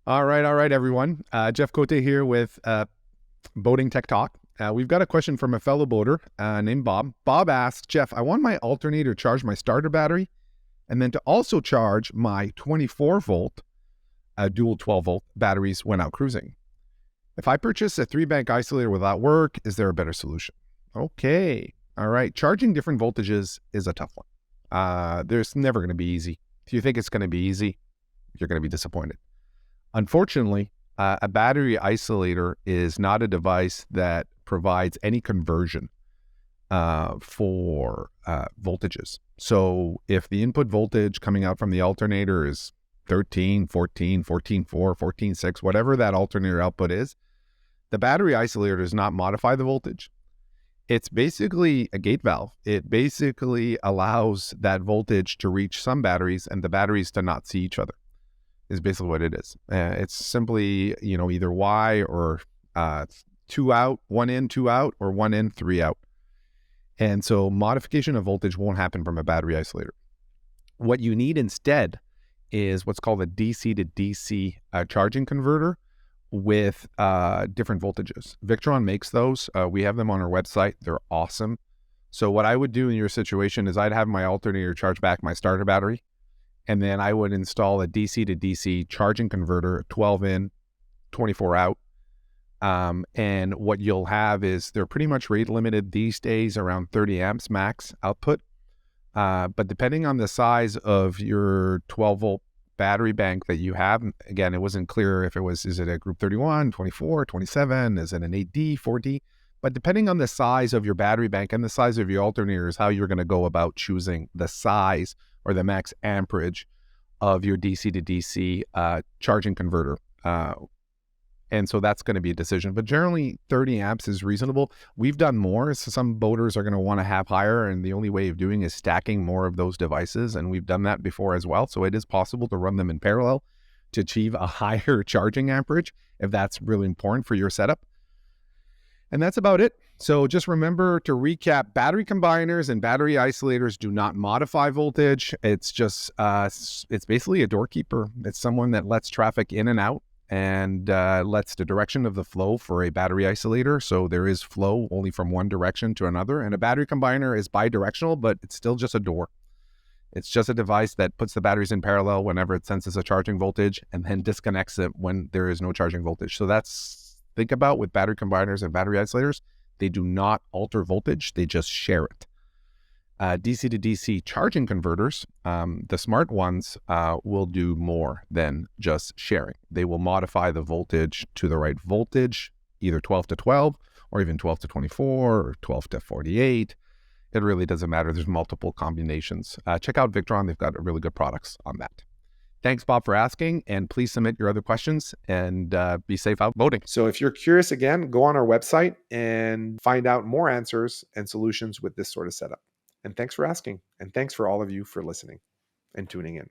All right, everyone. Jeff Cote here with Boating Tech Talk. We've got a question from a fellow boater named Bob. Bob asked, Jeff, I want my alternator to charge my starter battery and then to also charge my 24-volt dual 12-volt batteries when out cruising. If I purchase a 3-bank isolator without work, is there a better solution? Okay. All right. Charging different voltages is a tough one. There's never going to be easy. If you think it's going to be easy, you're going to be disappointed. Unfortunately, a battery isolator is not a device that provides any conversion for voltages. So if the input voltage coming out from the alternator is 13, 14, 14.4, 14.6, whatever that alternator output is, the battery isolator does not modify the voltage. It's basically a gate valve. It basically allows that voltage to reach some batteries and the batteries to not see each other. Is basically what it is. It's simply, either Y or 2 out, 1 in, 2 out, or 1 in, 3 out. And so modification of voltage won't happen from a battery isolator. What you need instead is what's called a DC to DC charging converter with different voltages. Victron makes those. We have them on our website. They're awesome. So what I would do in your situation is I'd have my alternator charge back my starter battery. And then I would install a DC to DC charging converter, 12 in, 24 out. And what you'll have is they're pretty much rate limited these days, around 30 amps max output. But depending on the size of your 12-volt battery bank that you have, again, it wasn't clear if is it a group 31, 24, 27, is it an 8D, 4D? But depending on the size of your battery bank and the size of your alternator is how you're going to go about choosing the size or the max amperage of your DC to DC charging converter. And so that's going to be a decision. But generally, 30 amps is reasonable. We've done more. So some boaters are going to want to have higher, and the only way of doing is stacking more of those devices. And we've done that before as well. So it is possible to run them in parallel to achieve a higher charging amperage if that's really important for your setup. And that's about it. So just remember to recap, battery combiners and battery isolators do not modify voltage. It's just, it's basically a doorkeeper. It's someone that lets traffic in and out and lets the direction of the flow for a battery isolator. So there is flow only from one direction to another. And a battery combiner is bidirectional, but it's still just a door. It's just a device that puts the batteries in parallel whenever it senses a charging voltage and then disconnects it when there is no charging voltage. So think about with battery combiners and battery isolators, they do not alter voltage, they just share it. DC to DC charging converters, the smart ones will do more than just sharing. They will modify the voltage to the right voltage, either 12 to 12 or even 12 to 24 or 12 to 48. It really doesn't matter. There's multiple combinations. Check out Victron. They've got really good products on that. Thanks, Bob, for asking, and please submit your other questions and be safe out boating. So if you're curious, again, go on our website and find out more answers and solutions with this sort of setup. And thanks for asking. And thanks for all of you for listening and tuning in.